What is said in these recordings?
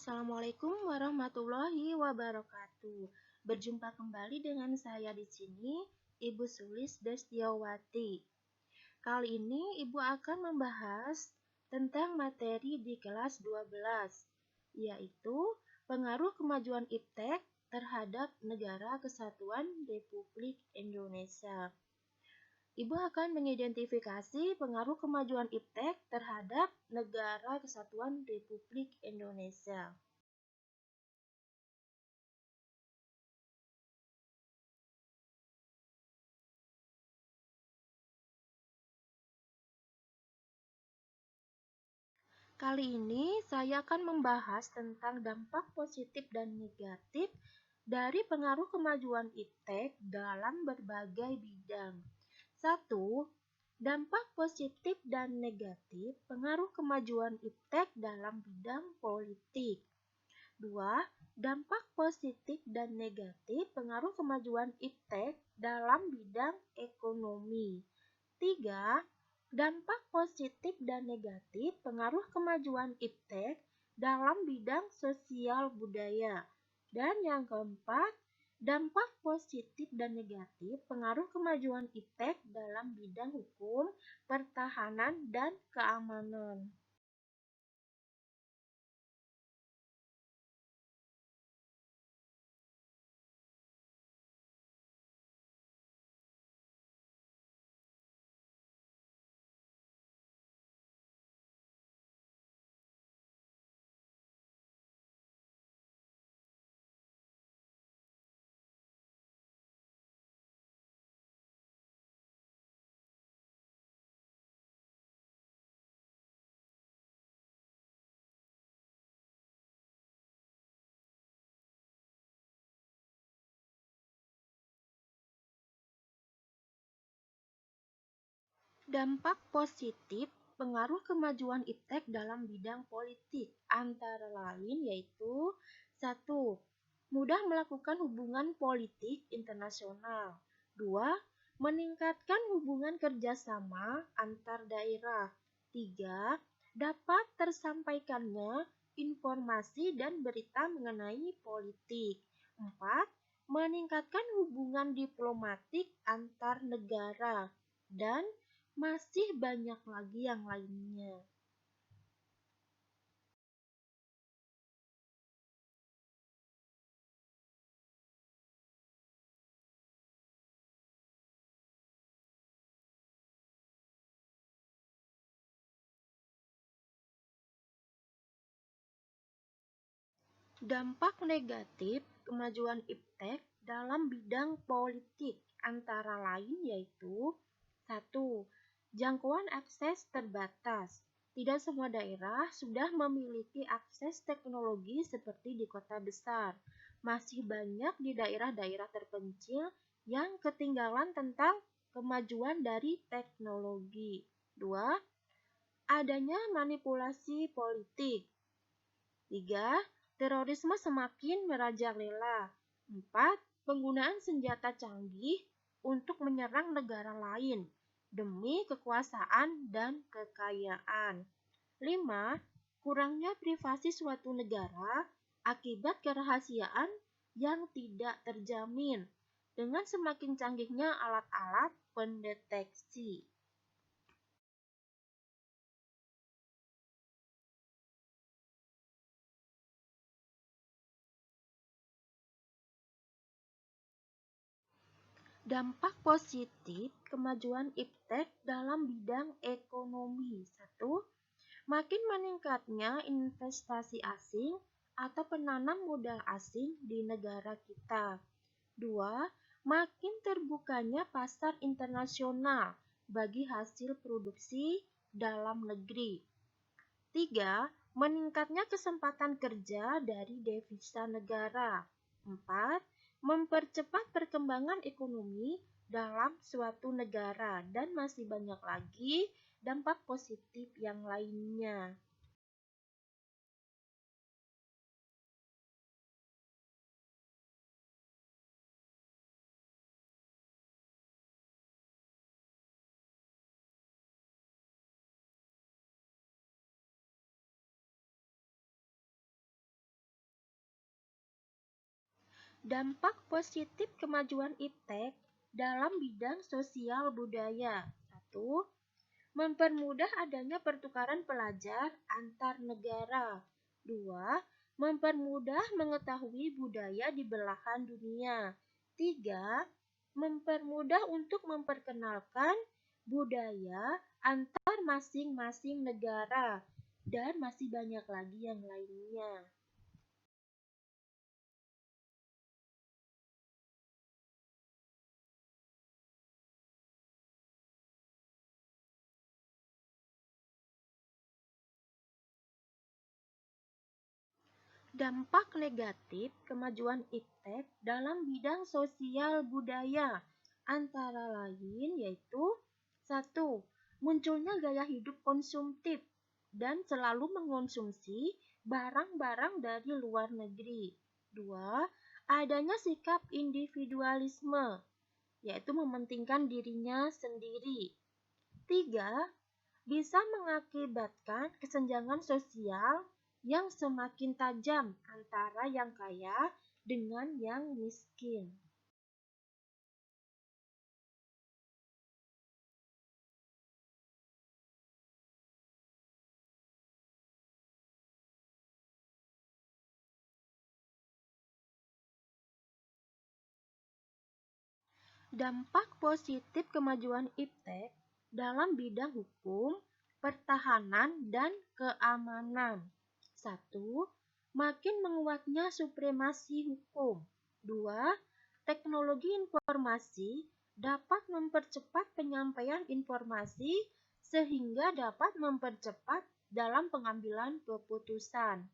Assalamualaikum warahmatullahi wabarakatuh. Berjumpa kembali dengan saya di sini, Ibu Sulis Destiawati. Kali ini Ibu akan membahas tentang materi di kelas 12, yaitu pengaruh kemajuan iptek terhadap Negara Kesatuan Republik Indonesia. Ibu akan mengidentifikasi pengaruh kemajuan iptek terhadap Negara Kesatuan Republik Indonesia. Kali ini saya akan membahas tentang dampak positif dan negatif dari pengaruh kemajuan iptek dalam berbagai bidang. 1. Dampak positif dan negatif pengaruh kemajuan iptek dalam bidang politik. 2. Dampak positif dan negatif pengaruh kemajuan iptek dalam bidang ekonomi. 3. Dampak positif dan negatif pengaruh kemajuan iptek dalam bidang sosial budaya. Dan yang keempat, dampak positif dan negatif pengaruh kemajuan iptek dalam bidang hukum, pertahanan, dan keamanan. Dampak positif pengaruh kemajuan iptek dalam bidang politik antara lain yaitu 1. Mudah melakukan hubungan politik internasional. 2. Meningkatkan hubungan kerjasama antar daerah. 3. Dapat tersampaikannya informasi dan berita mengenai politik. 4. Meningkatkan hubungan diplomatik antar negara. Dan masih banyak lagi yang lainnya. Dampak negatif kemajuan iptek dalam bidang politik antara lain yaitu 1. Jangkauan akses terbatas. Tidak semua daerah sudah memiliki akses teknologi seperti di kota besar. Masih banyak di daerah-daerah terpencil yang ketinggalan tentang kemajuan dari teknologi. 2. Adanya manipulasi politik. 3. Terorisme semakin merajalela. 4. Penggunaan senjata canggih untuk menyerang negara lain demi kekuasaan dan kekayaan. 5. Kurangnya privasi suatu negara akibat kerahasiaan yang tidak terjamin dengan semakin canggihnya alat-alat pendeteksi. Dampak positif kemajuan iptek dalam bidang ekonomi. 1. Makin meningkatnya investasi asing atau penanam modal asing di negara kita. 2. Makin terbukanya pasar internasional bagi hasil produksi dalam negeri. 3. Meningkatnya kesempatan kerja dari devisa negara. 4. Mempercepat perkembangan ekonomi dalam suatu negara dan masih banyak lagi dampak positif yang lainnya. Dampak positif kemajuan iptek dalam bidang sosial budaya. 1. Mempermudah adanya pertukaran pelajar antar negara. 2. Mempermudah mengetahui budaya di belahan dunia. 3. Mempermudah untuk memperkenalkan budaya antar masing-masing negara. Dan masih banyak lagi yang lainnya. Dampak negatif kemajuan iptek dalam bidang sosial budaya antara lain yaitu 1. Munculnya gaya hidup konsumtif dan selalu mengonsumsi barang-barang dari luar negeri. 2. Adanya sikap individualisme, yaitu mementingkan dirinya sendiri. 3. Bisa mengakibatkan kesenjangan sosial yang semakin tajam antara yang kaya dengan yang miskin. Dampak positif kemajuan iptek dalam bidang hukum, pertahanan, dan keamanan. 1. Makin menguatnya supremasi hukum. 2. Teknologi informasi dapat mempercepat penyampaian informasi sehingga dapat mempercepat dalam pengambilan keputusan.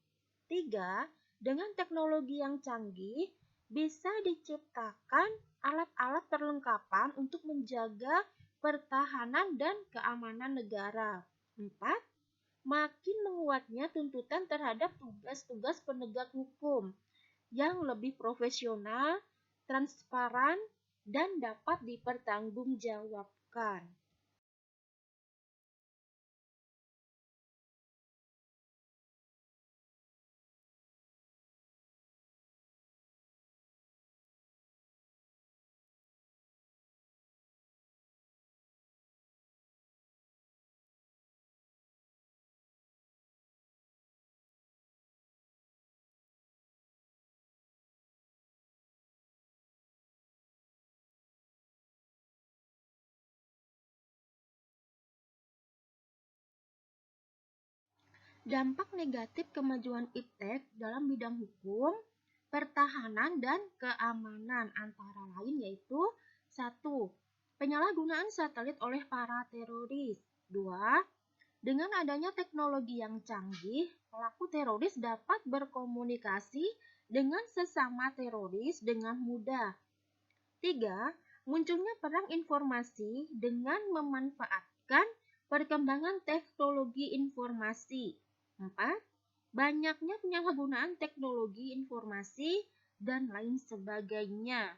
3. Dengan teknologi yang canggih, bisa diciptakan alat-alat perlengkapan untuk menjaga pertahanan dan keamanan negara. 4. Makin menguatnya tuntutan terhadap tugas-tugas penegak hukum yang lebih profesional, transparan, dan dapat dipertanggungjawabkan. Dampak negatif kemajuan iptek dalam bidang hukum, pertahanan, dan keamanan antara lain yaitu 1. Penyalahgunaan satelit oleh para teroris. 2. Dengan adanya teknologi yang canggih, pelaku teroris dapat berkomunikasi dengan sesama teroris dengan mudah. 3. Munculnya perang informasi dengan memanfaatkan perkembangan teknologi informasi. 4. Banyaknya penyalahgunaan teknologi informasi dan lain sebagainya.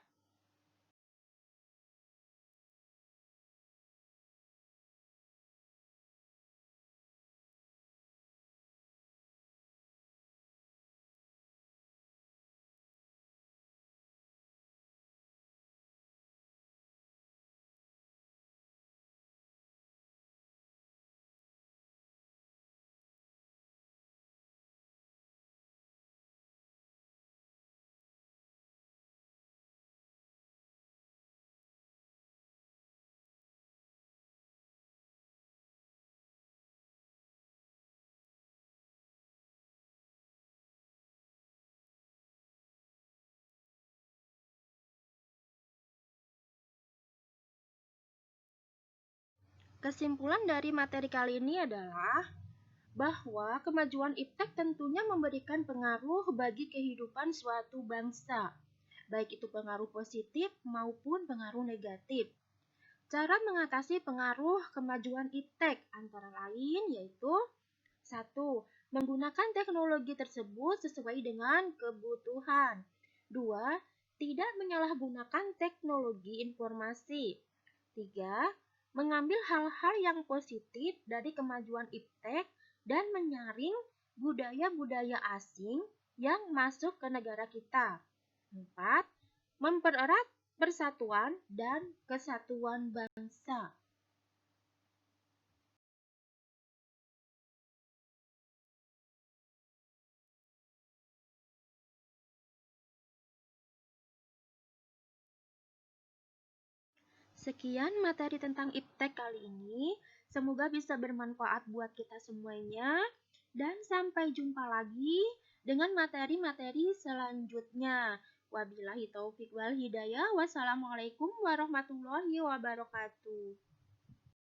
Kesimpulan dari materi kali ini adalah bahwa kemajuan iptek tentunya memberikan pengaruh bagi kehidupan suatu bangsa, baik itu pengaruh positif maupun pengaruh negatif. Cara mengatasi pengaruh kemajuan iptek antara lain yaitu 1. Menggunakan teknologi tersebut sesuai dengan kebutuhan. 2. Tidak menyalahgunakan teknologi informasi. 3. Mengambil hal-hal yang positif dari kemajuan iptek dan menyaring budaya-budaya asing yang masuk ke negara kita. 4. Mempererat persatuan dan kesatuan bangsa. Sekian materi tentang IPTEK kali ini. Semoga bisa bermanfaat buat kita semuanya. Dan sampai jumpa lagi dengan materi-materi selanjutnya. Wabillahi taufiq wal hidayah. Wassalamualaikum warahmatullahi wabarakatuh.